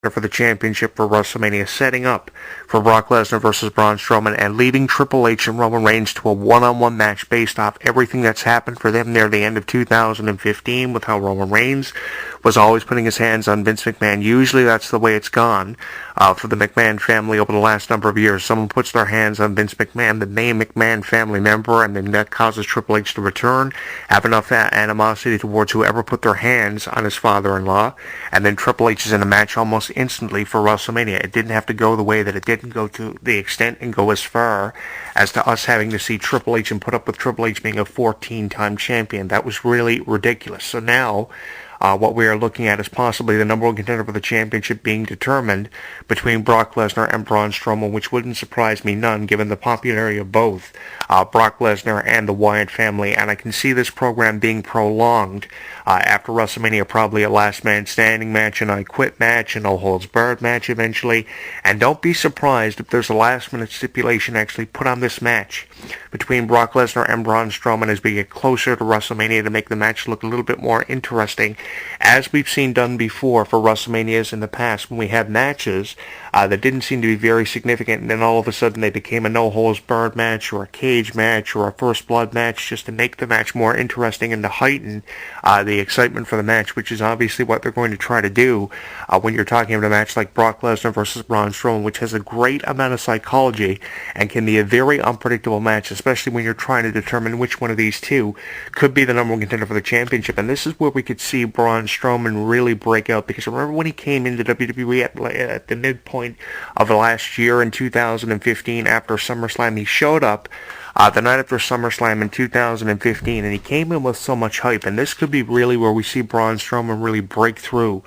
for the championship for WrestleMania, setting up for Brock Lesnar versus Braun Strowman and leading Triple H and Roman Reigns to a one-on-one match based off everything that's happened for them near the end of 2015 with how Roman Reigns was always putting his hands on Vince McMahon. Usually that's the way it's gone for the McMahon family over the last number of years. Someone puts their hands on Vince McMahon, the main McMahon family member, and then that causes Triple H to return, have enough animosity towards whoever put their hands on his father-in-law, and then Triple H is in a match almost instantly for WrestleMania. It didn't have to go the way that it didn't go to the extent and go as far as to us having to see Triple H and put up with Triple H being a 14-time champion. That was really ridiculous. So now, what we are looking at is possibly the number one contender for the championship being determined between Brock Lesnar and Braun Strowman, which wouldn't surprise me none given the popularity of both Brock Lesnar and the Wyatt family. And I can see this program being prolonged after WrestleMania, probably a last man standing match, and I quit match, and no holds barred match eventually. And don't be surprised if there's a last minute stipulation actually put on this match between Brock Lesnar and Braun Strowman as we get closer to WrestleMania to make the match look a little bit more interesting, as we've seen done before for WrestleManias in the past when we had matches that didn't seem to be very significant, and then all of a sudden they became a no-holds-barred match or a cage match or a first blood match just to make the match more interesting and to heighten the excitement for the match, which is obviously what they're going to try to do when you're talking about a match like Brock Lesnar versus Braun Strowman, which has a great amount of psychology and can be a very unpredictable match, especially when you're trying to determine which one of these two could be the number one contender for the championship. And this is where we could see Braun Strowman really break out, because remember when he came into WWE at the midpoint of the last year in 2015 after SummerSlam, he showed up the night after SummerSlam in 2015, and he came in with so much hype, and this could be really where we see Braun Strowman really break through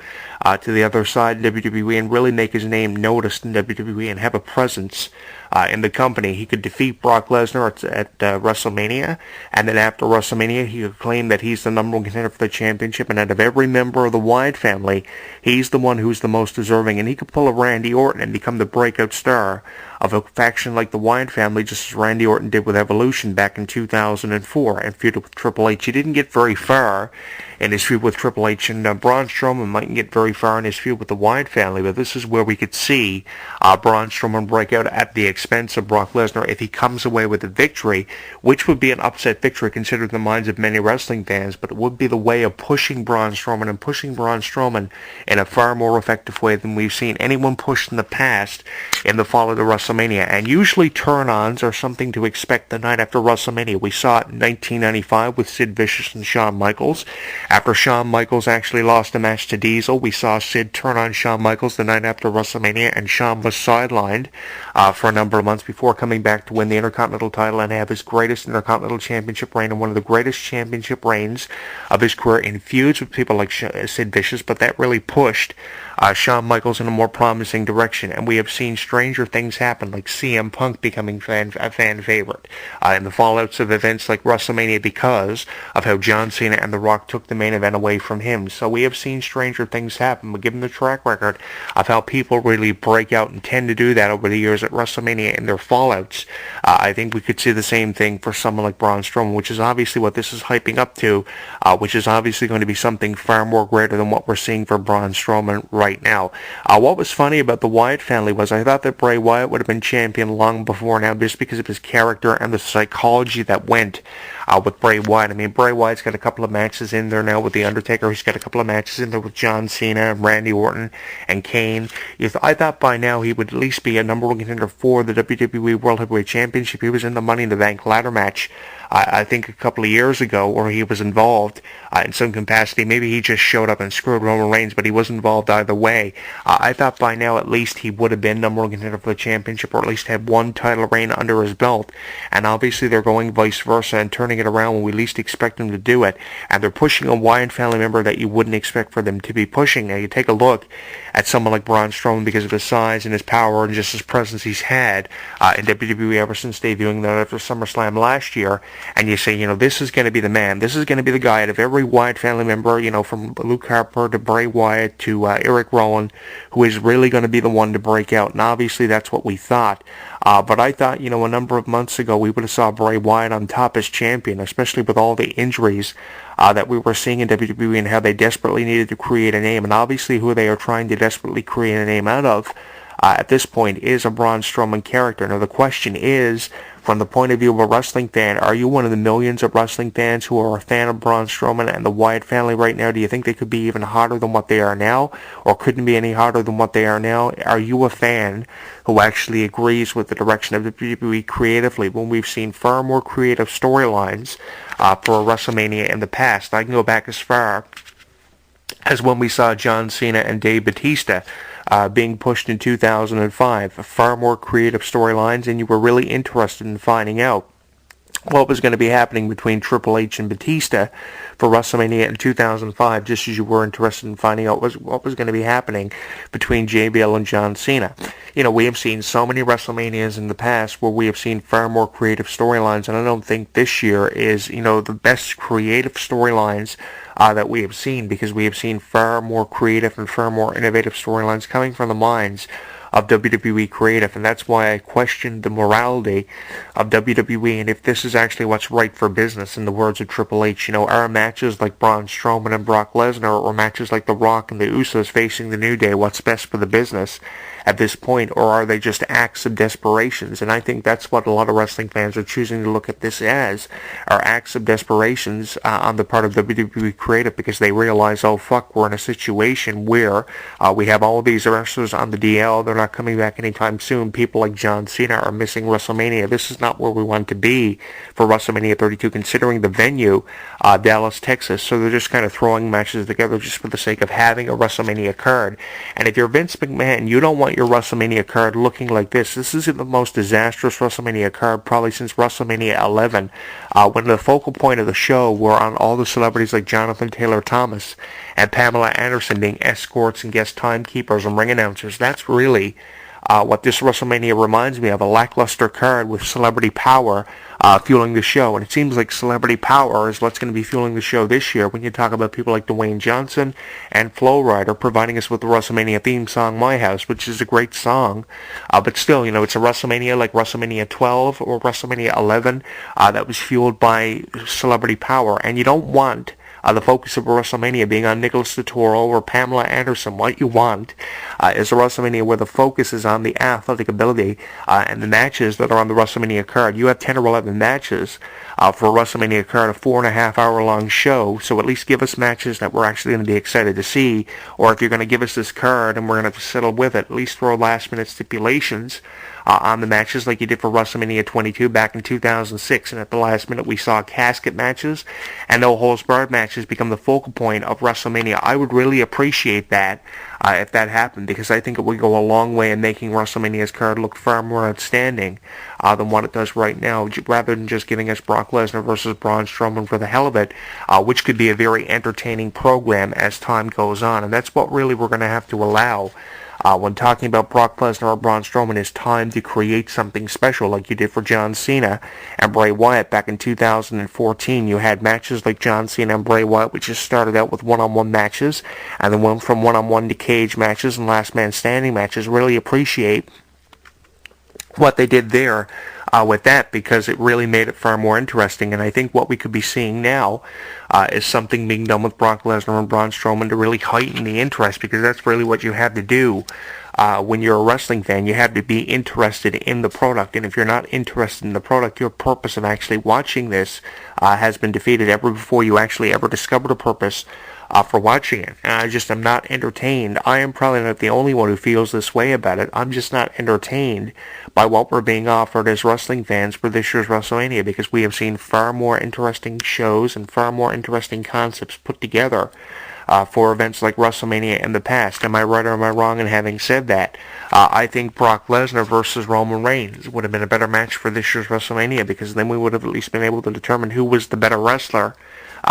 to the other side of WWE and really make his name noticed in WWE and have a presence in the company. He could defeat Brock Lesnar at WrestleMania, and then after WrestleMania, he could claim that he's the number one contender for the championship, and out of every member of the Wyatt family, he's the one who's the most deserving, and he could pull a Randy Orton and become the breakout star of a faction like the Wyatt family, just as Randy Orton did with Evolution back in 2004 and feuded with Triple H. He didn't get very far in his feud with Triple H, and Braun Strowman mightn't get very far in his feud with the Wyatt family, but this is where we could see Braun Strowman break out at the expense of Brock Lesnar if he comes away with a victory, which would be an upset victory considered in the minds of many wrestling fans, but it would be the way of pushing Braun Strowman and pushing Braun Strowman in a far more effective way than we've seen anyone pushed in the past in the fall of the WrestleMania. And usually turn-ons are something to expect the night after WrestleMania. We saw it in 1995 with Sid Vicious and Shawn Michaels. After Shawn Michaels actually lost a match to Diesel, we saw Sid turn on Shawn Michaels the night after WrestleMania, and Shawn was sidelined for a number of months before coming back to win the Intercontinental title and have his greatest Intercontinental Championship reign and one of the greatest championship reigns of his career in feuds with people like Sid Vicious, but that really pushed Shawn Michaels in a more promising direction, and we have seen stranger things happen, like CM Punk becoming a fan favorite in the fallouts of events like WrestleMania because of how John Cena and The Rock took the main event away from him. So we have seen stranger things happen, but given the track record of how people really break out and tend to do that over the years at WrestleMania in their fallouts, I think we could see the same thing for someone like Braun Strowman, which is obviously what this is hyping up to, which is obviously going to be something far more greater than what we're seeing for Braun Strowman right now. What was funny about the Wyatt family was I thought that Bray Wyatt would have been champion long before now, just because of his character and the psychology that went with Bray Wyatt. I mean, Bray Wyatt's got a couple of matches in there now with The Undertaker. He's got a couple of matches in there with John Cena and Randy Orton and Kane. I thought by now he would at least be a number one contender for the WWE World Heavyweight Championship. He was in the Money in the Bank ladder match I think a couple of years ago, where he was involved in some capacity. Maybe he just showed up and screwed Roman Reigns, but he was involved either way. I thought by now at least he would have been number one contender for the championship, or at least had one title reign under his belt. And obviously they're going vice versa and turning it around when we least expect them to do it. And they're pushing a Wyatt family member that you wouldn't expect for them to be pushing. Now you take a look at someone like Braun Strowman because of his size and his power and just his presence he's had in WWE ever since debuting that after SummerSlam last year. and you say, this is going to be the man. This is going to be the guy out of every Wyatt family member, from Luke Harper to Bray Wyatt to Eric Rowan, who is really going to be the one to break out. And obviously that's what we thought. But I thought, a number of months ago we would have saw Bray Wyatt on top as champion, especially with all the injuries that we were seeing in WWE and how they desperately needed to create a name. And obviously who they are trying to desperately create a name out of at this point is a Braun Strowman character. Now the question is, from the point of view of a wrestling fan, are you one of the millions of wrestling fans who are a fan of Braun Strowman and the Wyatt family right now? Do you think they could be even hotter than what they are now, or couldn't be any hotter than what they are now? Are you a fan who actually agrees with the direction of the WWE creatively when we've seen far more creative storylines for a WrestleMania in the past? I can go back as far as when we saw John Cena and Dave Bautista being pushed in 2005. Far more creative storylines, and you were really interested in finding out what was going to be happening between Triple H and Batista for WrestleMania in 2005, just as you were interested in finding out what was going to be happening between JBL and John Cena. We have seen so many WrestleManias in the past where we have seen far more creative storylines, and I don't think this year is, the best creative storylines that we have seen, because we have seen far more creative and far more innovative storylines coming from the minds of WWE creative, and that's why I questioned the morality of WWE and if this is actually what's right for business. In the words of Triple H, are matches like Braun Strowman and Brock Lesnar, or matches like The Rock and the Usos facing the New Day, what's best for the business at this point, or are they just acts of desperations? And I think that's what a lot of wrestling fans are choosing to look at this as, are acts of desperations on the part of WWE creative, because they realize, oh fuck, we're in a situation where we have all of these wrestlers on the DL, they're not coming back anytime soon. People like John Cena are missing WrestleMania. This is not where we want to be for WrestleMania 32, considering the venue, Dallas, Texas. So they're just kind of throwing matches together just for the sake of having a WrestleMania card. And if you're Vince McMahon, you don't want your WrestleMania card looking like this. This is the most disastrous WrestleMania card probably since WrestleMania 11, when the focal point of the show were on all the celebrities like Jonathan Taylor Thomas and Pamela Anderson being escorts and guest timekeepers and ring announcers. That's really what this WrestleMania reminds me of, a lackluster card with celebrity power fueling the show. And it seems like celebrity power is what's going to be fueling the show this year when you talk about people like Dwayne Johnson and Flo Rida providing us with the WrestleMania theme song, My House, which is a great song. But still, it's a WrestleMania like WrestleMania 12 or WrestleMania 11 that was fueled by celebrity power. And you don't want the focus of WrestleMania being on Nicholas Totoro or Pamela Anderson. What you want is a WrestleMania where the focus is on the athletic ability and the matches that are on the WrestleMania card. You have 10 or 11 matches for a WrestleMania card, a 4.5 hour long show, so at least give us matches that we're actually going to be excited to see. Or if you're going to give us this card and we're going to have to settle with it, at least throw last minute stipulations on the matches like you did for WrestleMania 22 back in 2006, and at the last minute we saw casket matches and no holds barred matches become the focal point of WrestleMania. I would really appreciate that if that happened, because I think it would go a long way in making WrestleMania's card look far more outstanding than what it does right now, rather than just giving us Brock Lesnar versus Braun Strowman for the hell of it, which could be a very entertaining program as time goes on. And that's what really we're going to have to allow when talking about Brock Lesnar or Braun Strowman, is time to create something special like you did for John Cena and Bray Wyatt back in 2014. You had matches like John Cena and Bray Wyatt, which just started out with one-on-one matches and then went from one-on-one to cage matches and last man standing matches. Really appreciate what they did there with that, because it really made it far more interesting. And I think what we could be seeing now is something being done with Brock Lesnar and Braun Strowman to really heighten the interest, because that's really what you have to do when you're a wrestling fan. You have to be interested in the product, and if you're not interested in the product, your purpose of actually watching this has been defeated ever before you actually ever discovered a purpose for watching it. And I just am not entertained. I am probably not the only one who feels this way about it. I'm just not entertained by what we're being offered as wrestling fans for this year's WrestleMania, because we have seen far more interesting shows and far more interesting concepts put together for events like WrestleMania in the past. Am I right or am I wrong in having said that? I think Brock Lesnar versus Roman Reigns would have been a better match for this year's WrestleMania, because then we would have at least been able to determine who was the better wrestler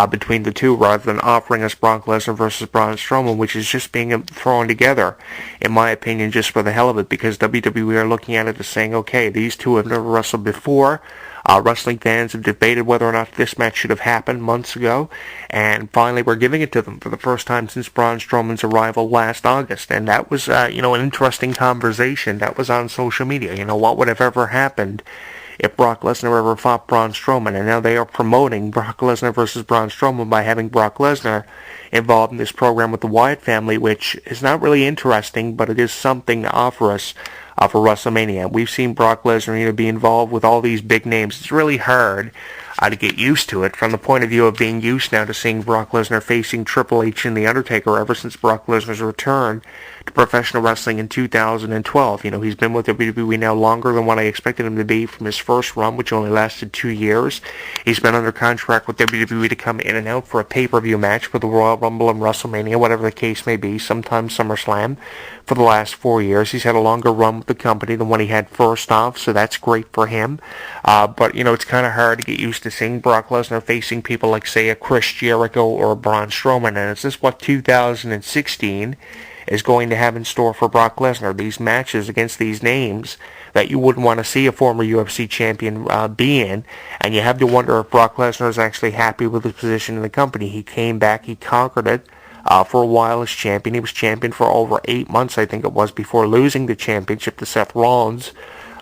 between the two, rather than offering us Brock Lesnar versus Braun Strowman, which is just being thrown together, in my opinion, just for the hell of it, because WWE are looking at it as saying, okay, these two have never wrestled before. Wrestling fans have debated whether or not this match should have happened months ago, and finally we're giving it to them for the first time since Braun Strowman's arrival last August. And that was, an interesting conversation that was on social media. What would have ever happened if Brock Lesnar ever fought Braun Strowman? And now they are promoting Brock Lesnar versus Braun Strowman by having Brock Lesnar involved in this program with the Wyatt family, which is not really interesting, but it is something to offer us for WrestleMania. We've seen Brock Lesnar be involved with all these big names. It's really hard to get used to it from the point of view of being used now to seeing Brock Lesnar facing Triple H and The Undertaker ever since Brock Lesnar's return to professional wrestling in 2012. He's been with WWE now longer than what I expected him to be from his first run, which only lasted 2 years. He's been under contract with WWE to come in and out for a pay-per-view match for the Royal Rumble and WrestleMania, whatever the case may be, sometimes SummerSlam, for the last 4 years. He's had a longer run with the company than what he had first off, so that's great for him. But it's kind of hard to get used to seeing Brock Lesnar facing people like, say, a Chris Jericho or a Braun Strowman. And is this what 2016 is going to have in store for Brock Lesnar? These matches against these names that you wouldn't want to see a former UFC champion be in, and you have to wonder if Brock Lesnar is actually happy with his position in the company. He came back, he conquered it for a while as champion. He was champion for over 8 months, I think it was, before losing the championship to Seth Rollins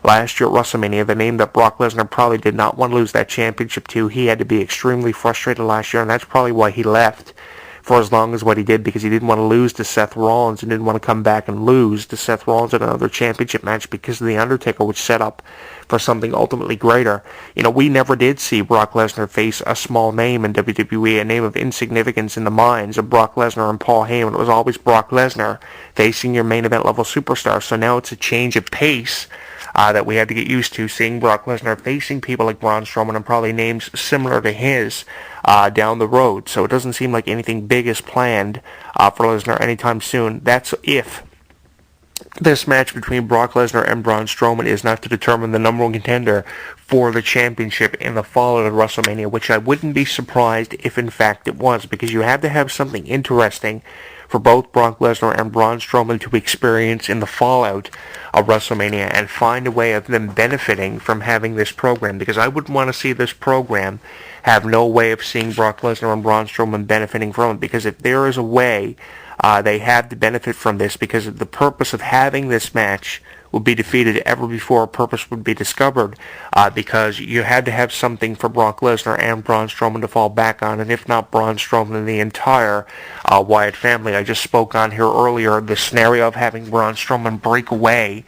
last year at WrestleMania, the name that Brock Lesnar probably did not want to lose that championship to. He had to be extremely frustrated last year, and that's probably why he left for as long as what he did, because he didn't want to lose to Seth Rollins and didn't want to come back and lose to Seth Rollins in another championship match because of The Undertaker, which set up for something ultimately greater. We never did see Brock Lesnar face a small name in WWE, a name of insignificance in the minds of Brock Lesnar and Paul Heyman. It was always Brock Lesnar facing your main event level superstar. So now it's a change of pace that we had to get used to, seeing Brock Lesnar facing people like Braun Strowman and probably names similar to his down the road. So it doesn't seem like anything big is planned for Lesnar anytime soon. That's if this match between Brock Lesnar and Braun Strowman is not to determine the number one contender for the championship in the fall of WrestleMania, which I wouldn't be surprised if in fact it was, because you have to have something interesting for both Brock Lesnar and Braun Strowman to experience in the fallout of WrestleMania and find a way of them benefiting from having this program, because I wouldn't want to see this program have no way of seeing Brock Lesnar and Braun Strowman benefiting from it, because if there is a way they have to benefit from this, because the purpose of having this match would be defeated ever before a purpose would be discovered, because you had to have something for Brock Lesnar and Braun Strowman to fall back on, and if not Braun Strowman and the entire Wyatt family. I just spoke on here earlier the scenario of having Braun Strowman break away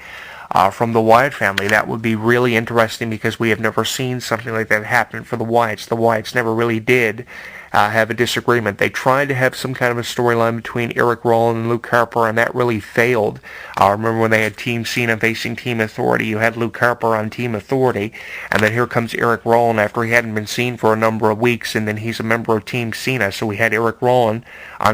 from the Wyatt family. That would be really interesting, because we have never seen something like that happen for the Wyatts. The Wyatts never really did have a disagreement. They tried to have some kind of a storyline between Eric Rowan and Luke Harper, and that really failed. I remember when they had Team Cena facing Team Authority. You had Luke Harper on Team Authority, and then here comes Eric Rowan after he hadn't been seen for a number of weeks, and then he's a member of Team Cena. So we had Eric Rowan on